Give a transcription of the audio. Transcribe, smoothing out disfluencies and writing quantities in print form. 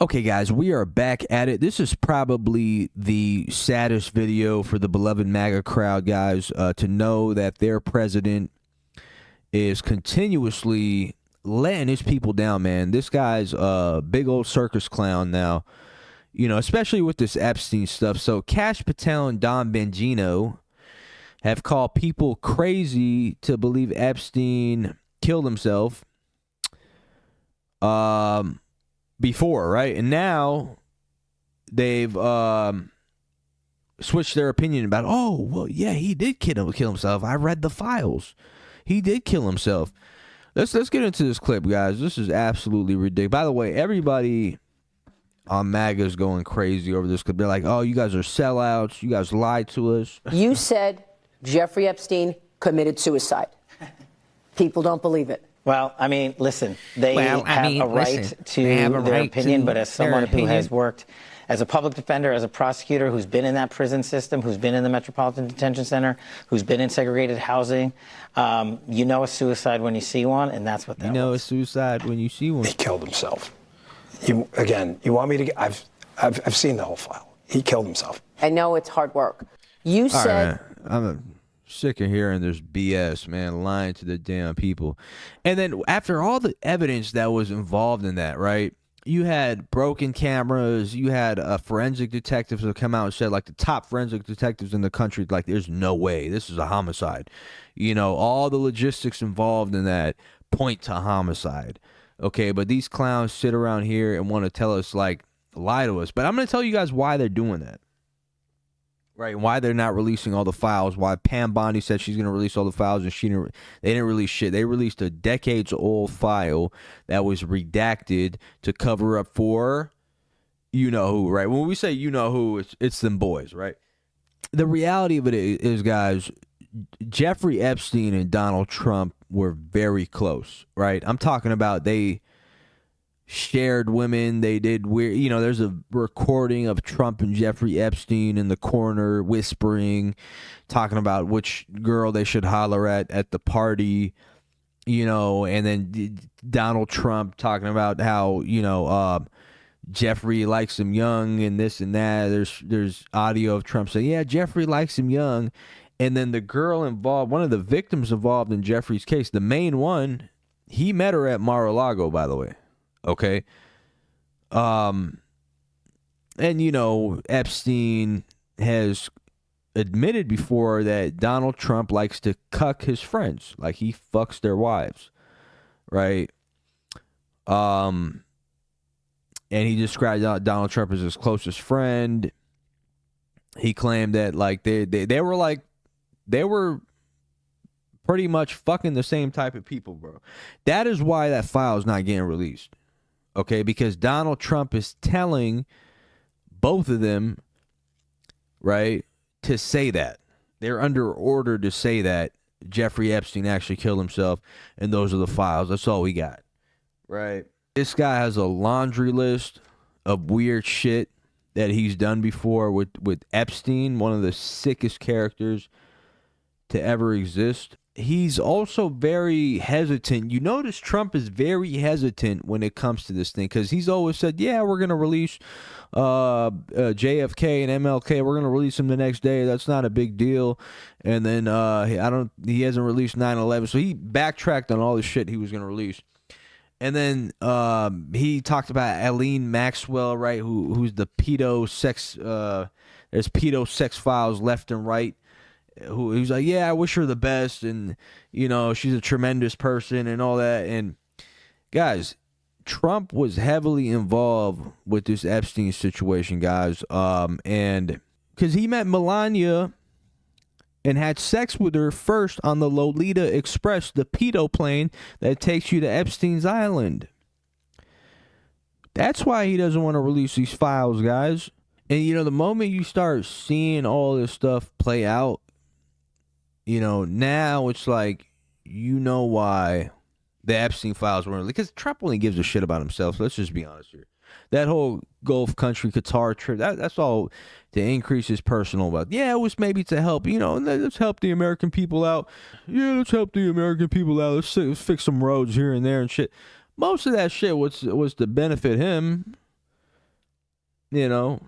Okay, guys, we are back at it. This is probably the saddest video for the beloved MAGA crowd, guys, to know that their president is continuously letting his people down, man. This guy's a big old circus clown now, you know, especially with this Epstein stuff. So Kash Patel and Don Bongino have called people crazy to believe Epstein killed himself. Before, right? And now they've switched their opinion about, oh, well, yeah, he did kill himself. I read the files. He did kill himself. Let's get into this clip, guys. This is absolutely ridiculous. By the way, everybody on MAGA is going crazy over this clip. They're like, oh, you guys are sellouts. You guys lied to us. You said Jeffrey Epstein committed suicide. People don't believe it. Well, I mean, listen, they have a right to their opinion, but as someone who has worked as a public defender, as a prosecutor, who's been in that prison system, who's been in the Metropolitan Detention Center, who's been in segregated housing, you know a suicide when you see one, and that's what that was. You know a suicide when you see one. He killed himself. You want me to? I've seen the whole file. He killed himself. I know it's hard work. You said. I'm sick of hearing this BS, man, lying to the damn people. And then after all the evidence that was involved in that, right, you had broken cameras, you had forensic detectives that come out and said, like, the top forensic detectives in the country, like, there's no way, this is a homicide. You know, all the logistics involved in that point to homicide. Okay, but these clowns sit around here and want to tell us, like, lie to us. But I'm going to tell you guys why they're doing that. Right, why they're not releasing all the files, why Pam Bondi said she's going to release all the files and they didn't release shit. They released a decades-old file that was redacted to cover up for you-know-who, right? When we say you-know-who, it's them boys, right? The reality of it is, guys, Jeffrey Epstein and Donald Trump were very close, right? I'm talking about they shared women. They did weird, you know, there's a recording of Trump and Jeffrey Epstein in the corner whispering, talking about which girl they should holler at the party, you know, and then Donald Trump talking about how, you know, Jeffrey likes him young and this and that. There's audio of Trump saying, yeah, Jeffrey likes him young. And then the girl involved, one of the victims involved in Jeffrey's case, the main one, he met her at Mar-a-Lago, by the way. Okay. And, you know, Epstein has admitted before that Donald Trump likes to cuck his friends. Like, he fucks their wives. Right. And he described Donald Trump as his closest friend. He claimed that, like, they were pretty much fucking the same type of people, bro. That is why that file is not getting released. Okay, because Donald Trump is telling both of them, right, to say that. They're under order to say that Jeffrey Epstein actually killed himself, and those are the files. That's all we got, right? This guy has a laundry list of weird shit that he's done before with Epstein, one of the sickest characters to ever exist. He's also very hesitant. You notice Trump is very hesitant when it comes to this thing because he's always said, yeah, we're going to release JFK and MLK. We're going to release them the next day. That's not a big deal. And then he hasn't released 9/11. So he backtracked on all the shit he was going to release. And then he talked about Aileen Maxwell, right, who's the pedo sex, there's pedo sex files left and right. He's like, yeah, I wish her the best, and, you know, she's a tremendous person and all that. And, guys, Trump was heavily involved with this Epstein situation, guys, and because he met Melania and had sex with her first on the Lolita Express, the pedo plane that takes you to Epstein's Island. That's why he doesn't want to release these files, guys. And, you know, the moment you start seeing all this stuff play out, you know, now it's like, you know why the Epstein files weren't, because Trump only gives a shit about himself. So let's just be honest here. That whole Gulf country Qatar trip, that's all to increase his personal wealth. Yeah, it was maybe to help, you know, let's help the American people out. Yeah, let's help the American people out. Let's fix some roads here and there and shit. Most of that shit was to benefit him. you know,